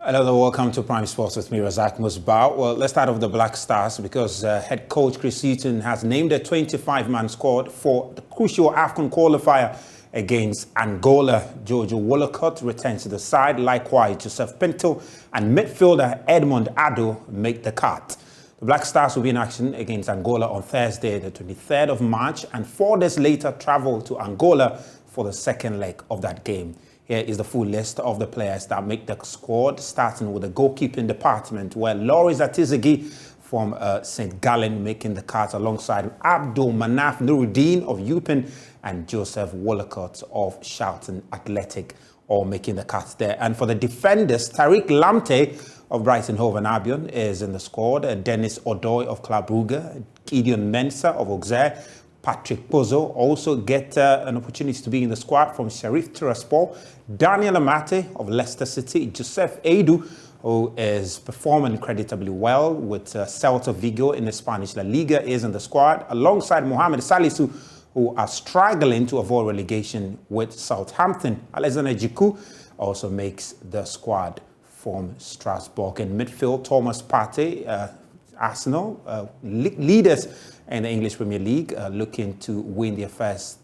Hello, welcome to Prime Sports with me, Razak Musbah. Well, let's start off the Black Stars because head coach Chris Hughton has named a 25-man squad for the crucial AFCON qualifier against Angola. Georgia Wollacott returns to the side. Likewise, Joseph Paintsil and midfielder Edmond Addo make the cut. The Black Stars will be in action against Angola on Thursday, the 23rd of March, and 4 days later travel to Angola for the second leg of that game. Here is the full list of the players that make the squad, starting with the goalkeeping department, where Loris Atizigi from St. Gallen making the cut alongside Abdul Manaf Nuruddin of Eupen and Joseph Wollacott of Charlton Athletic, all making the cut there. And for the defenders, Tariq Lamptey of Brighton Hove and Albion is in the squad, Dennis Odoi of Club Brugge, Gideon Mensah of Auxerre, Patrick Pozo also get an opportunity to be in the squad from Sheriff Tiraspol, Daniel Amate of Leicester City, Joseph Edu, who is performing incredibly well with Celta Vigo in the Spanish La Liga, is in the squad, alongside Mohamed Salisu, who are struggling to avoid relegation with Southampton. Alexander Jiku also makes the squad from Strasbourg. In midfield, Thomas Partey, Arsenal, leaders in the English Premier League, looking to win their first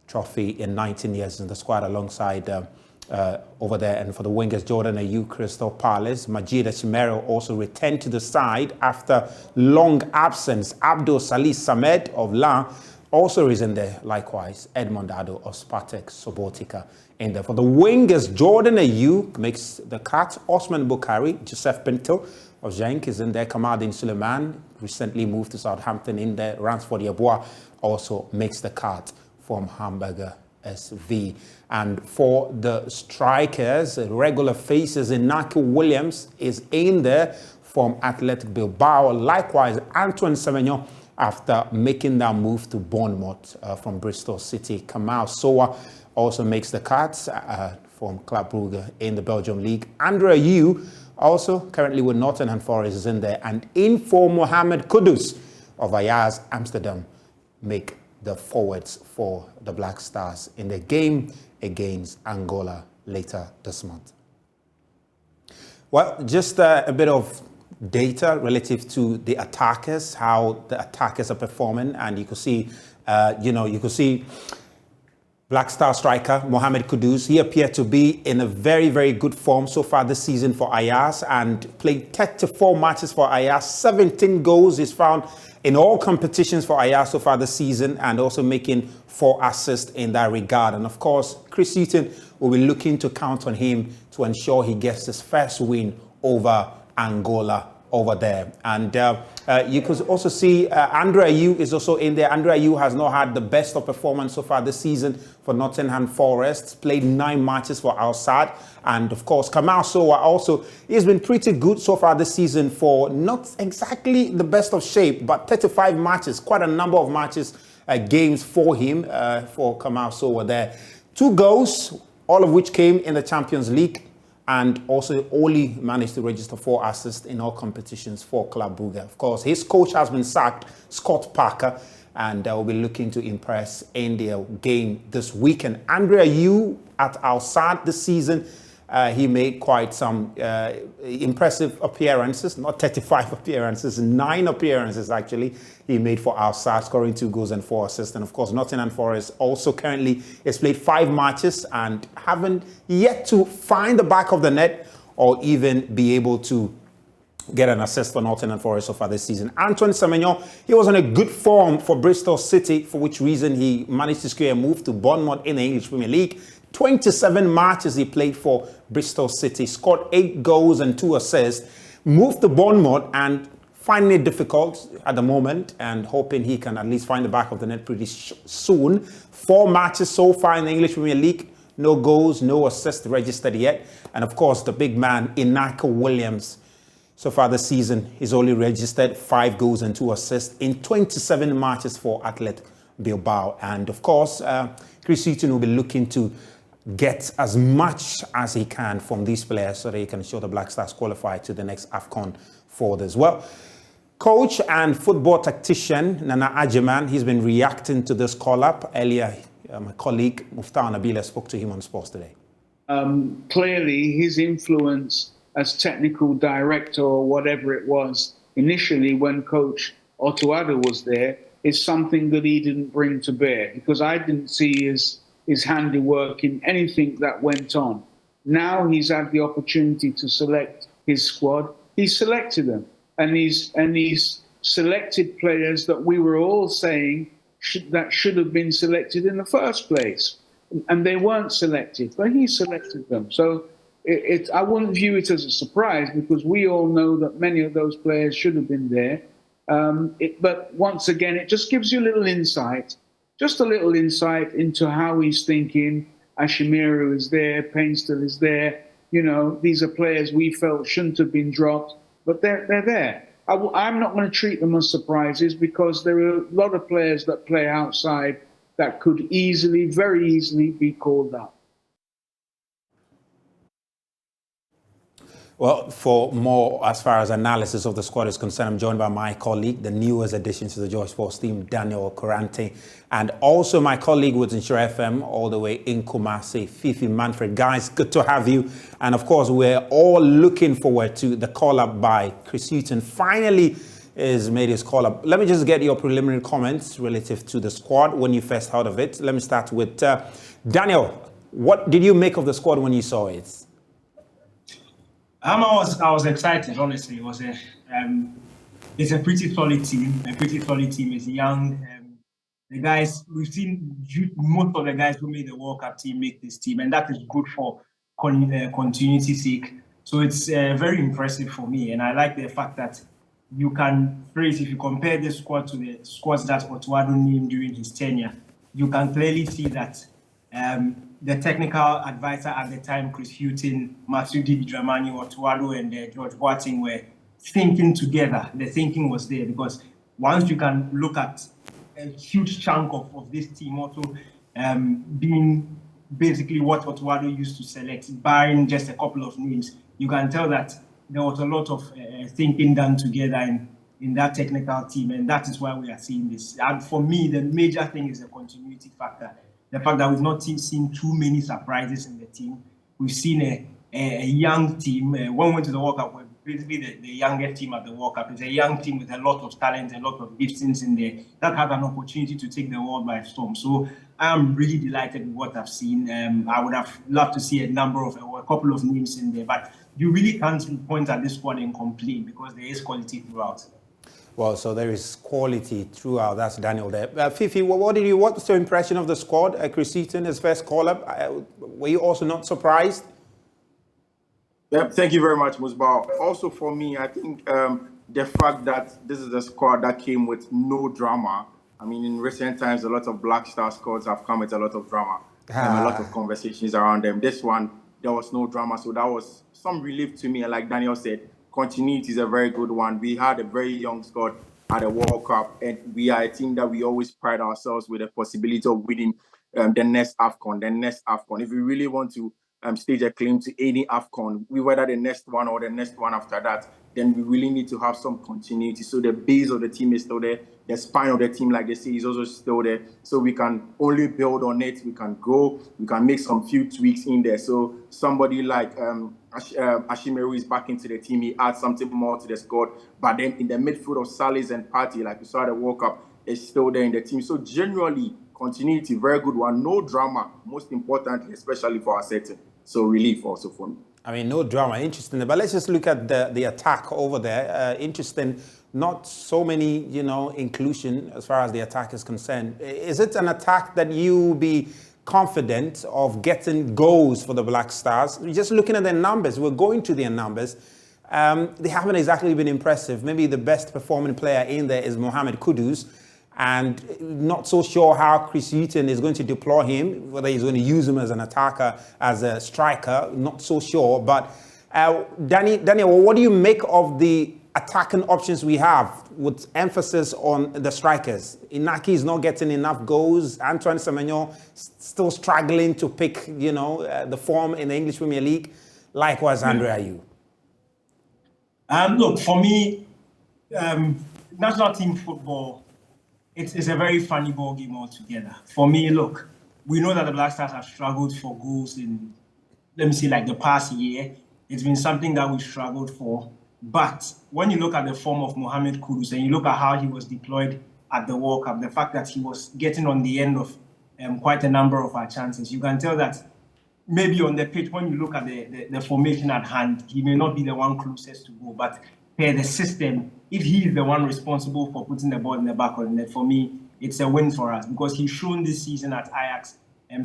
trophy in 19 years in the squad alongside over there. And for the wingers, Jordan Ayew, Crystal Palace, Majid Chimero also returned to the side after long absence. Abdul Salih Samed of Lan also is in there. Likewise, Edmond Addo of Spartak Subotica in there. For the wingers, Jordan Ayew makes the cut. Osman Bukhari, Joseph Paintsil of Genk is in there. Kamaldeen Suleiman, recently moved to Southampton in there. Ransford Yeboah also makes the cut from Hamburger SV. And for the strikers, regular faces, Inaki Williams is in there from Athletic Bilbao. Likewise, Antoine Semenyo, after making that move to Bournemouth from Bristol City. Kamal Sowa also makes the cut from Club Brugge in the Belgium League. Andre Ayew, also currently with Nottingham Forest, is in there. And in for Mohamed Kudus of Ajax Amsterdam make the forwards for the Black Stars in the game against Angola later this month. Well, just a bit of data relative to the attackers, how the attackers are performing, and you could see, you could see Black Star striker Mohamed Kudus. He appeared to be in a very, very good form so far this season for Ajax and played 34 matches for Ajax. 17 goals is found in all competitions for Ajax so far this season, and also making 4 assists in that regard. And of course, Chris Hughton will be looking to count on him to ensure he gets his first win over Angola over there. And you could also see Andre Ayew is also in there. Andre Ayew has not had the best of performance so far this season for Nottingham Forest. Played 9 matches for Al Sadd. And of course, Kamal Sowa also, he's been pretty good so far this season for not exactly the best of shape, but 35 matches, quite a number of matches, games for him, for Kamal Sowa there. 2 goals, all of which came in the Champions League, and also only managed to register 4 assists in all competitions for Club Brugge. Of course, his coach has been sacked, Scott Parker, and will be looking to impress in their game this weekend. Andre Ayew at Al Sadd this season, he made quite some impressive appearances, not 35 appearances, 9 appearances actually he made for Al Sadd, scoring 2 goals and 4 assists. And of course, Nottingham Forest also currently has played 5 matches and haven't yet to find the back of the net or even be able to get an assist for Nottingham Forest so far this season. Antoine Semenyo, he was on a good form for Bristol City, for which reason he managed to secure a move to Bournemouth in the English Premier League. 27 matches he played for Bristol City, scored 8 goals and 2 assists, moved to Bournemouth and finding it difficult at the moment and hoping he can at least find the back of the net pretty soon. 4 matches so far in the English Premier League, no goals, no assists registered yet. And of course, the big man, Inaki Williams, so far this season, he's only registered 5 goals and 2 assists in 27 matches for Athletic Bilbao. And of course, Chris Hughton will be looking to get as much as he can from these players so that he can ensure the Black Stars qualify to the next AFCON for this. Well, coach and football tactician Nana Agyemang, he's been reacting to this call-up. Earlier, my colleague Muftar Nabila spoke to him on Sports Today. Clearly, his influence as technical director or whatever it was initially when Coach Otuado was there is something that he didn't bring to bear, because I didn't see his handiwork in anything that went on. Now he's had the opportunity to select his squad. He's selected them, and he's selected players that we were all saying should have been selected in the first place, and they weren't selected, but he selected them. So I wouldn't view it as a surprise, because we all know that many of those players should have been there. But once again, it just gives you a little insight, just a little insight into how he's thinking. Ashimiru is there, Paintsil is there. You know, these are players we felt shouldn't have been dropped, but they're there. I'm not going to treat them as surprises, because there are a lot of players that play outside that could easily, very easily be called up. Well, for more as far as analysis of the squad is concerned, I'm joined by my colleague, the newest addition to the Joy Sports team, Daniel Corante, and also my colleague with Insure FM all the way in Kumasi, Fifi Manfred. Guys, good to have you. And of course, we're all looking forward to the call-up by Chris Hughton. Finally is made his call-up. Let me just get your preliminary comments relative to the squad when you first heard of it. Let me start with Daniel. What did you make of the squad when you saw it? I was excited, honestly. It's a pretty solid team. It's young. The guys, we've seen most of the guys who made the World Cup team make this team, and that is good for continuity's sake. So it's very impressive for me, and I like the fact that you can phrase, if you compare this squad to the squads that Otuado named during his tenure, you can clearly see that the technical advisor at the time, Chris Hughton, Masudi Dramani, Otuado, and George Boateng were thinking together. The thinking was there, because once you can look at a huge chunk of this team also being basically what Otuado used to select, barring just a couple of names, you can tell that there was a lot of thinking done together in that technical team, and that is why we are seeing this. And for me, the major thing is the continuity factor. The fact that we've not seen too many surprises in the team. We've seen a young team. When we went to the World Cup, we're basically the youngest team at the World Cup. It's a young team with a lot of talent, a lot of giftings in there that have an opportunity to take the world by storm. So I'm really delighted with what I've seen. I would have loved to see a couple of names in there, but you really can't point at this squad and complain, because there is quality throughout. Well, so there is quality throughout. That's Daniel there. Fifi, what's your impression of the squad? Chris Hughton, his first call-up. Were you also not surprised? Yep, thank you very much, Musbah. Also for me, I think the fact that this is a squad that came with no drama. I mean, in recent times, a lot of Black Star squads have come with a lot of drama and a lot of conversations around them. This one, there was no drama, so that was some relief to me. And like Daniel said, continuity is a very good one. We had a very young squad at the World Cup, and we are a team that we always pride ourselves with the possibility of winning the next AFCON. If we really want to stage a claim to any AFCON, whether the next one or the next one after that, then we really need to have some continuity. So the base of the team is still there. The spine of the team, like they say, is also still there. So we can only build on it. We can grow. We can make some few tweaks in there. So somebody like Ashimeru is back into the team. He adds something more to the squad. But then in the midfield of Salis and Partey, like we saw at the World Cup, is still there in the team. So generally, continuity, very good one. No drama, most importantly, especially for our setting. So relief also for me. I mean, no drama. Interesting. But let's just look at the attack over there. Interesting. Not so many, inclusion as far as the attack is concerned. Is it an attack that you be confident of getting goals for the Black Stars? Just looking at their numbers, we're going to their numbers. They haven't exactly been impressive. Maybe the best performing player in there is Mohamed Kudus. And not so sure how Chris Hughton is going to deploy him, whether he's going to use him as an attacker, as a striker, not so sure. But Daniel, what do you make of the attacking options we have with emphasis on the strikers? Inaki is not getting enough goals. Antoine Semenyo still struggling to pick, the form in the English Premier League. Likewise, Andre Ayew. Look, for me, national team football, it's a very funny ball game altogether. For me, look, we know that the Black Stars have struggled for goals in, let me say, like the past year. It's been something that we struggled for. But when you look at the form of Mohamed Kudus and you look at how he was deployed at the World Cup, the fact that he was getting on the end of quite a number of our chances, you can tell that maybe on the pitch, when you look at the formation at hand, he may not be the one closest to go, but per the system, if he is the one responsible for putting the ball in the back of the net, for me, it's a win for us because he's shown this season at Ajax,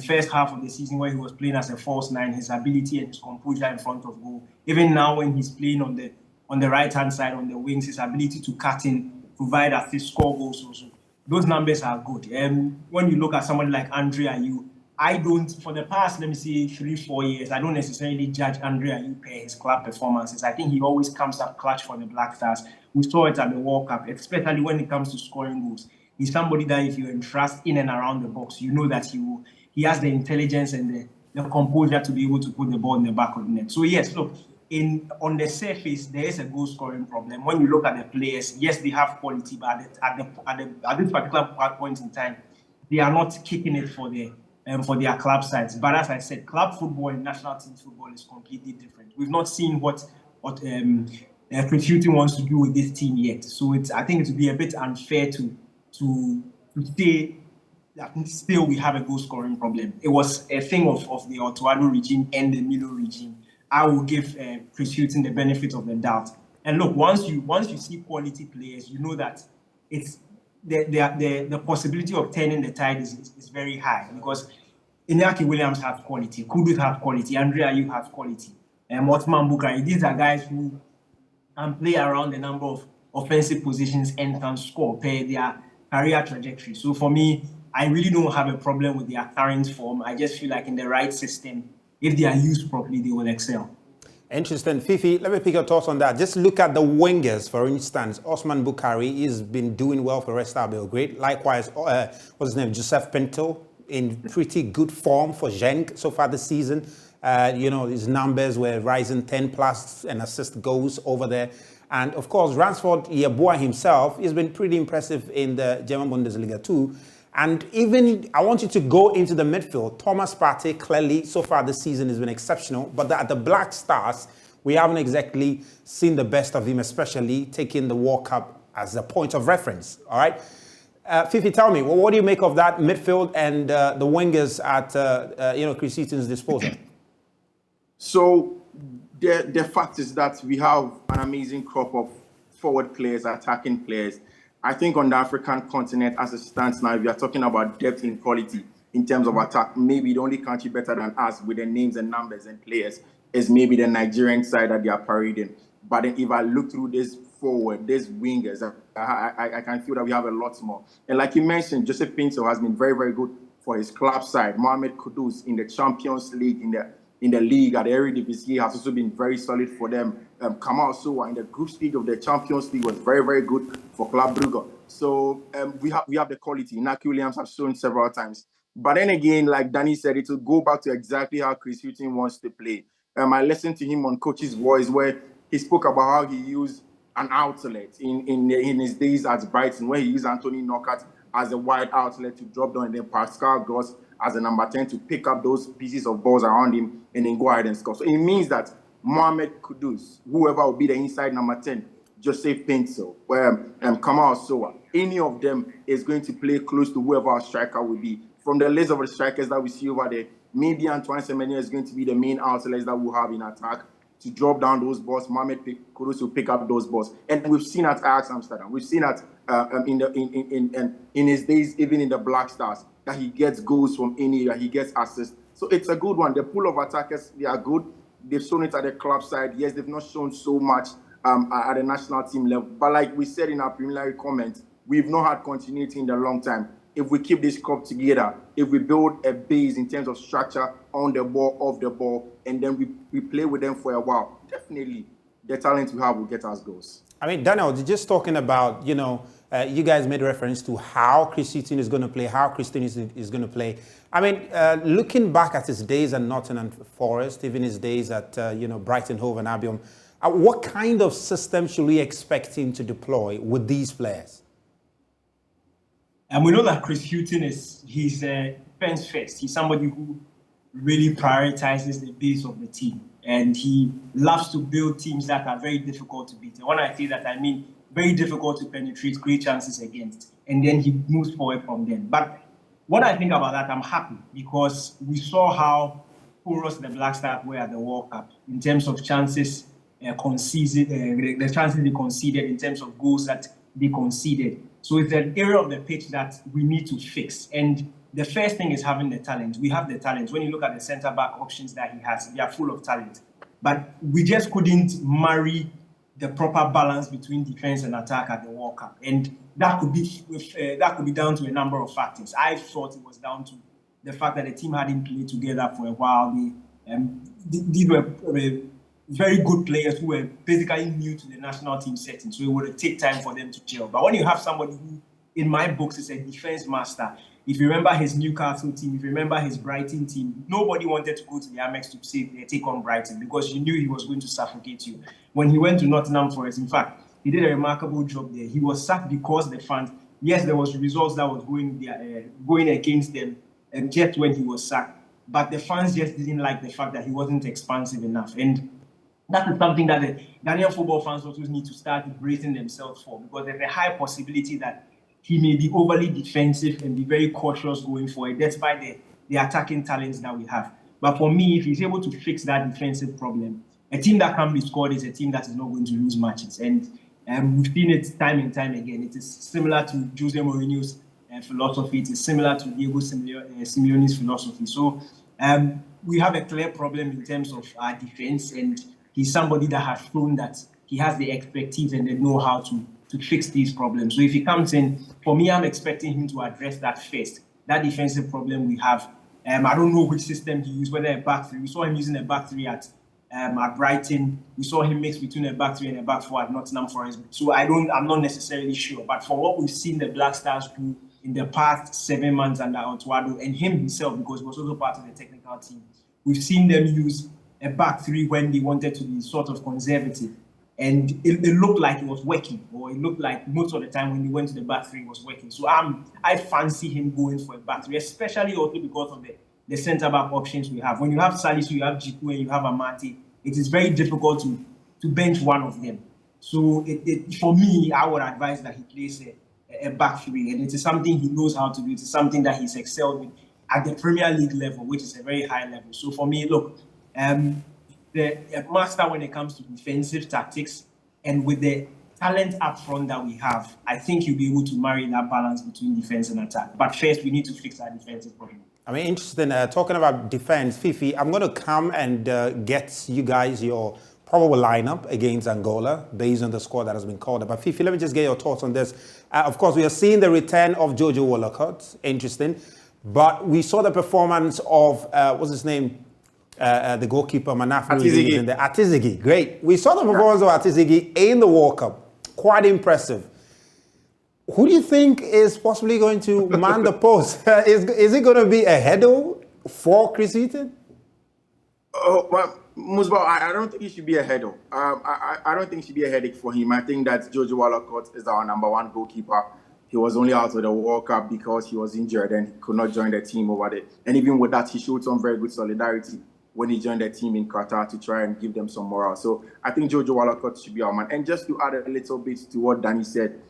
first half of the season where he was playing as a false nine, his ability and his composure in front of goal. Even now when he's playing on the right-hand side, on the wings, his ability to cut in, provide assists, score goals also. Those numbers are good. When you look at somebody like Andre Ayew, I don't, for the past, let me say, 3-4 years, I don't necessarily judge Andre Ayew per his club performances. I think he always comes up clutch for the Black Stars. We saw it at the World Cup, especially when it comes to scoring goals. He's somebody that if you entrust in and around the box, you know that he has the intelligence and the composure to be able to put the ball in the back of the net. So yes, look, on the surface, there is a goal scoring problem. When you look at the players, yes, they have quality, but at this particular point in time, they are not kicking it for their club sides. But as I said, club football and national team football is completely different. We've not seen what Chris Hughton wants to do with this team yet. So I think it would be a bit unfair to say that still we have a goal scoring problem. It was a thing of the Otuado regime and the Milo regime. I will give Chris Hughton the benefit of the doubt. And look, once you see quality players, you know that it's the possibility of turning the tide is very high because Iñaki Williams has quality, Kudus has quality, Andre Ayew has quality, and Otman Bukari. These are guys who can play around a number of offensive positions and can score per their career trajectory. So for me, I really don't have a problem with their current form. I just feel like in the right system, if they are used properly, they will excel. Interesting. Fifi, let me pick your thoughts on that. Just look at the wingers, for instance. Osman Bukari has been doing well for Red Star Belgrade. Likewise, what's his name? Joseph Paintsil in pretty good form for Genk so far this season. His numbers were rising 10 plus and assist goals over there. And of course, Ransford Yeboah himself has been pretty impressive in the German Bundesliga too. And even, I want you to go into the midfield. Thomas Partey, clearly, so far this season has been exceptional. But at the Black Stars, we haven't exactly seen the best of him, especially taking the World Cup as a point of reference. All right? Fifi, tell me, what do you make of that midfield and the wingers at, Chris Hughton's disposal? So the fact is that we have an amazing crop of forward players, attacking players. I think on the African continent, as it stands now, if you are talking about depth and quality in terms of attack, maybe the only country better than us with the names and numbers and players is maybe the Nigerian side that they are parading. But then if I look through this forward, these wingers, I can feel that we have a lot more. And like you mentioned, Joseph Paintsil has been very, very good for his club side. Mohamed Kudus in the Champions League, in the league at the Eredivisie has also been very solid for them. Kamal Sowa in the group stage of the Champions League was very, very good for Club Brugge. So we have the quality. Inaki Williams has shown several times. But then again, like Danny said, it will go back to exactly how Chris Hughton wants to play. I listened to him on Coach's Voice where he spoke about how he used an outlet in his days at Brighton, where he used Anthony Knockout as a wide outlet to drop down, and then Pascal Gross as a number 10 to pick up those pieces of balls around him and then go ahead and score. So it means that Mohamed Kudus, whoever will be the inside number 10, Joseph Paintsil, Kamal Sowa, any of them is going to play close to whoever our striker will be. From the list of the strikers that we see over there, maybe Antoine Semenyo is going to be the main outlets that we'll have in attack to drop down those balls. Mohamed Kudus will pick up those balls. And we've seen at Ajax Amsterdam, we've seen that in his days, even in the Black Stars, that he gets goals from anywhere, he gets assists. So it's a good one. The pool of attackers, they are good. They've shown it at the club side. Yes, they've not shown so much at the national team level. But like we said in our preliminary comments, we've not had continuity in the long time. If we keep this crop together, if we build a base in terms of structure on the ball, off the ball, and then we play with them for a while, definitely the talent we have will get us goals. I mean, Daniel, just talking about, you guys made reference to how Chris Hughton is going to play, how Christian is going to play. I mean, looking back at his days at Nottingham Forest, even his days at, Brighton Hove and Albion, what kind of system should we expect him to deploy with these players? And we know that Chris Hughton he's fence first. He's somebody who really prioritizes the base of the team. and he loves to build teams that are very difficult to beat. And when I say that, I mean very difficult to penetrate, create chances against, and then he moves forward from them. But when I think about that, I'm happy because we saw how porous the Black Stars were at the World Cup in terms of chances conceded, the chances they conceded, in terms of goals that they conceded. So it's an area of the pitch that we need to fix. And the first thing is having the talent. We have the talent. When you look at the centre-back options that he has, they are full of talent. But we just couldn't marry the proper balance between defense and attack at the World Cup. And that could be down to a number of factors. I thought it was down to the fact that the team hadn't played together for a while. These were very good players who were basically new to the national team setting, so it would take time for them to gel. But when you have somebody who, in my books, is a defense master, if you remember his Newcastle team, if you remember his Brighton team, nobody wanted to go to the Amex to say they take on Brighton because you knew he was going to suffocate you. When he went to Nottingham Forest, in fact, he did a remarkable job there. He was sacked because the fans, yes, there was results that was going against them, and just when he was sacked, but the fans just didn't like the fact that he wasn't expansive enough. And that is something that the Ghanaian football fans also need to start bracing themselves for, because there's a high possibility that he may be overly defensive and be very cautious going forward, despite the attacking talents that we have. But for me, if he's able to fix that defensive problem, a team that can be scored is a team that is not going to lose matches. And we've seen it time and time again. It is similar to Jose Mourinho's philosophy. It is similar to Diego Simeone's philosophy. So we have a clear problem in terms of our defense, and he's somebody that has shown that he has the expertise and the know-how to fix these problems. So if he comes in, for me, I'm expecting him to address that first, that defensive problem we have. I don't know which system he used, whether a back three. We saw him using a back three at Brighton. We saw him mix between a back three and a back four at Nottingham Forest. So I'm not necessarily sure. But for what we've seen the Black Stars do in the past 7 months under Otuado, and him himself, because he was also part of the technical team, we've seen them use a back three when they wanted to be sort of conservative. And it looked like it was working, or it looked like most of the time when he went to the back three, it was working. So I fancy him going for a back three, especially also because of the centre-back options we have. When you have Salisu, you have Jiku, and you have Amati, it is very difficult to bench one of them. So for me, I would advise that he plays a back three, and it is something he knows how to do. It is something that he's excelled with at the Premier League level, which is a very high level. So for me, look, the master when it comes to defensive tactics, and with the talent up front that we have, I think you'll be able to marry that balance between defense and attack. But first, we need to fix our defensive problem. I mean, interesting. Talking about defense, Fifi, I'm going to come and get you guys your probable lineup against Angola based on the score that has been called up. But Fifi, let me just get your thoughts on this. Of course, we are seeing the return of Jojo Wollacott. Interesting. But we saw the performance of, what's his name? The goalkeeper, Manafri, the Atizigi. Great. We saw the performance of Atizigi in the World Cup. Quite impressive. Who do you think is possibly going to man the post? Is it going to be a header for Chris Hughton? Oh, well, Musbah, I don't think he should be a header. I don't think it should be a headache for him. I think that Jojo Wollacott is our #1 goalkeeper. He was only out of the World Cup because he was injured and he could not join the team over there. And even with that, he showed some very good solidarity when he joined the team in Qatar to try and give them some morale. So I think Jojo Wollacott should be our man. And just to add a little bit to what Danny said,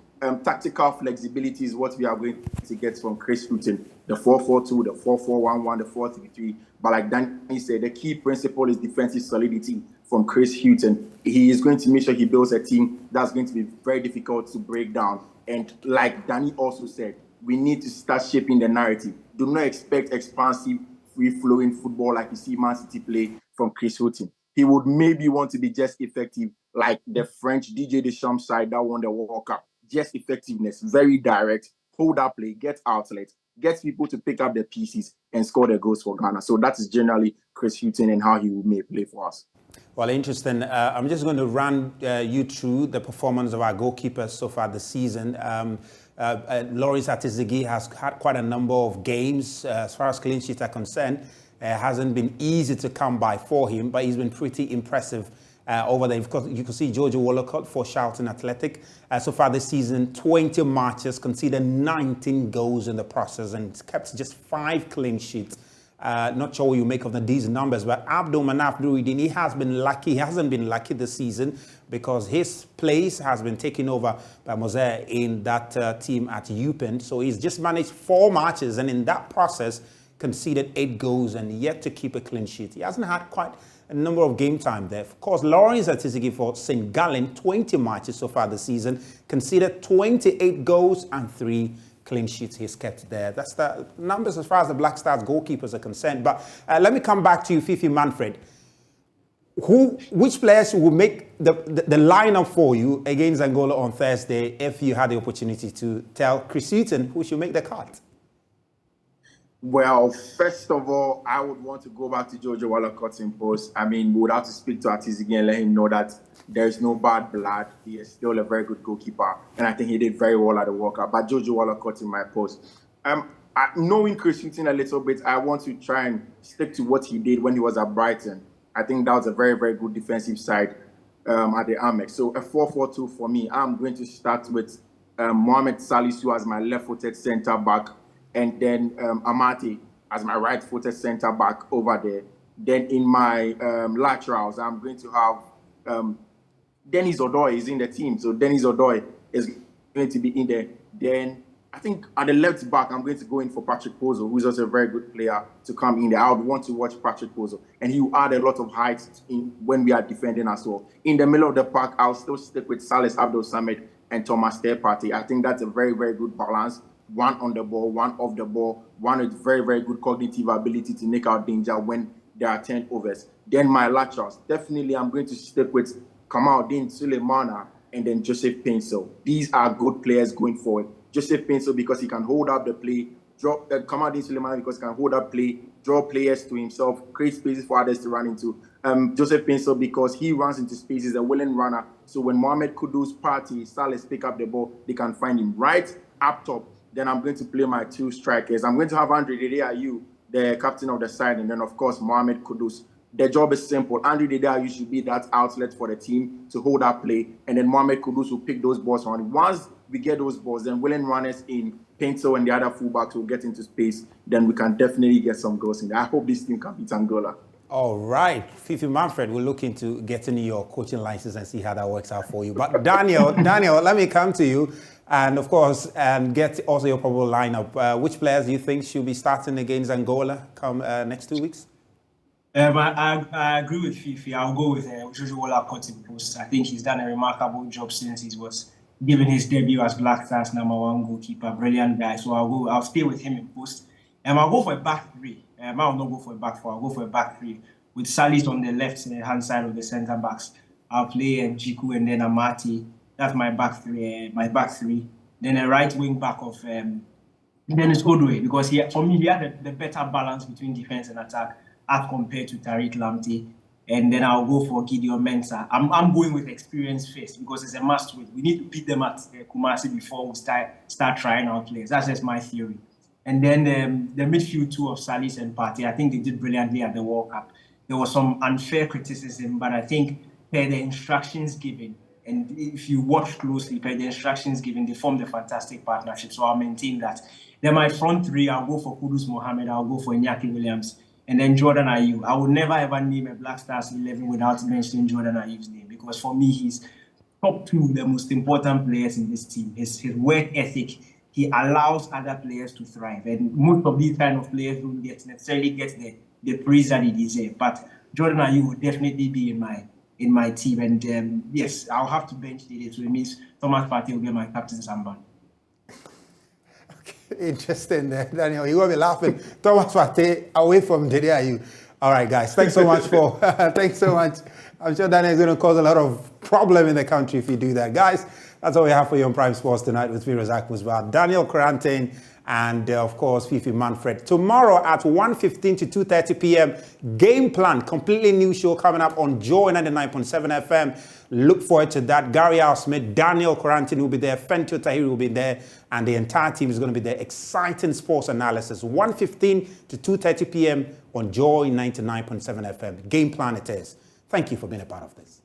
tactical flexibility is what we are going to get from Chris Hughton. The 4-4-2, the 4-4-1-1, the 4-3-3. But like Danny said, the key principle is defensive solidity from Chris Hughton. He is going to make sure he builds a team that's going to be very difficult to break down. And like Danny also said, we need to start shaping the narrative. Do not expect expansive, free-flowing football like you see Man City play from Chris Hughton. He would maybe want to be just effective like the French DJ Deschamps side that won the World Cup. Just effectiveness, very direct, hold up play, get outlet, get people to pick up the pieces and score the goals for Ghana. So that is generally Chris Hughton and how he may play for us. Well, interesting. I'm just going to run you through the performance of our goalkeepers so far this season. Lawrence Atizigi has had quite a number of games. As far as clean sheets are concerned, hasn't been easy to come by for him, but he's been pretty impressive over there. Of course, you can see Jojo Wollacott for Charlton Athletic. So far this season, 20 matches, conceded 19 goals in the process, and kept just 5 clean sheets. Not sure what you make of these numbers, but Abdul Manaf Nuruddin, he has been lucky. He hasn't been lucky this season because his place has been taken over by Moser in that team at UPenn. So he's just managed 4 matches, and in that process, conceded 8 goals and yet to keep a clean sheet. He hasn't had quite a number of game time there. Of course, Lawrence Atisigi for St. Gallen, 20 matches so far this season, conceded 28 goals and 3 clean sheets he's kept there. That's the numbers as far as the Black Stars goalkeepers are concerned. But let me come back to you, Fifi Manfred. Which players will make the lineup for you against Angola on Thursday if you had the opportunity to tell Chris Hughton who should make the cut? Well, first of all, I would want to go back to Jojo Wollacott in post. I mean, we would have to speak to Atisigi and let him know that there is no bad blood. He is still a very good goalkeeper, and I think he did very well at the World Cup. But Jojo Wollacott in my post. Knowing Chris Hughton a little bit, I want to try and stick to what he did when he was at Brighton. I think that was a very, very good defensive side at the Amex. So a 4-4-2 for me. I'm going to start with Mohamed Salisu as my left-footed centre-back, and then Amati as my right-footed centre-back over there. Then in my laterals, I'm going to have Dennis Odoi is in the team. So Dennis Odoi is going to be in there. Then I think at the left back, I'm going to go in for Patrick Pozo, who's also a very good player to come in there. I would want to watch Patrick Pozo. And he will add a lot of height in when we are defending as well. In the middle of the park, I'll still stick with Salis Abdul Samad and Thomas Partey. I think that's a very, very good balance. One on the ball, one off the ball, one with very, very good cognitive ability to make out danger when there are 10 overs. Then my laterals, definitely I'm going to stick with Kamaldeen Sulemana and then Joseph Paintsil. These are good players going forward. Joseph Paintsil because he can hold up the play, Kamaldeen Sulemana because he can hold up play, draw players to himself, create spaces for others to run into. Joseph Paintsil because he runs into spaces, a willing runner. So when Mohamed Kudus, Partey, Salis pick up the ball, they can find him right up top. Then I'm going to play my 2 strikers. I'm going to have Andre Dede Ayew, the captain of the side, and then, of course, Mohamed Kudus. The job is simple. Andre Dede Ayew should be that outlet for the team to hold up play, and then Mohamed Kudus will pick those balls on. Once we get those balls, then willing runners in Paintsil and the other fullbacks will get into space. Then we can definitely get some goals in there. I hope this team can beat Angola. All right. Fifi Manfred, we'll look into getting your coaching license and see how that works out for you. But Daniel, let me come to you. And of course, get also your probable lineup. Which players do you think should be starting against Angola come next 2 weeks? I agree with Fifi. I'll go with Jojo Wollacott in post. I think he's done a remarkable job since he was given his debut as Black Stars #1 goalkeeper. Brilliant guy. So I'll stay with him in post. I'll go for a back 3. I'll not go for a back 4. I'll go for a back 3 with Salis on the left hand side of the centre backs. I'll play Jiku and then Amati. That's my back 3. Then a right wing back of Dennis Odoi, because for me he had the better balance between defense and attack as compared to Tariq Lamptey. And then I'll go for Gideon Mensah. I'm going with experience first because it's a must-win. We need to beat them at Kumasi before we start trying our players. That's just my theory. And then the midfield 2 of Salis and Partey, I think they did brilliantly at the World Cup. There was some unfair criticism, but I think per the instructions given, and if you watch closely, per the instructions given, they formed a fantastic partnership. So I'll maintain that. Then my front 3, I'll go for Kudus Mohamed, I'll go for Iñaki Williams, and then Jordan Ayew. I would never ever name a Black Stars 11 without mentioning Jordan Ayew's name, because for me, he's top 2 the most important players in this team. His work ethic, he allows other players to thrive. And most of these kind of players don't necessarily get the praise that he deserves. But Jordan Ayew will definitely be in my team. And yes, I'll have to bench Dede, so it means Thomas Partey will get my captain armband. Okay, interesting there, Daniel. You will be laughing. Thomas Partey away from Dede Ayew. All right, guys. Thanks so much thanks so much. I'm sure Daniel is going to cause a lot of problem in the country if you do that. Guys, that's all we have for you on Prime Sports tonight with me, Razak Musbah, Daniel Quarantine, and of course, Fifi Manfred. Tomorrow at 1:15 to 2:30 p.m., Game Plan, completely new show coming up on Joy 99.7 FM. Look forward to that. Gary Al-Smith, Daniel Quarantine will be there, Fentio Tahiri will be there, and the entire team is going to be there. Exciting sports analysis, 1:15 to 2:30 p.m. on Joy 99.7 FM. Game Plan it is. Thank you for being a part of this.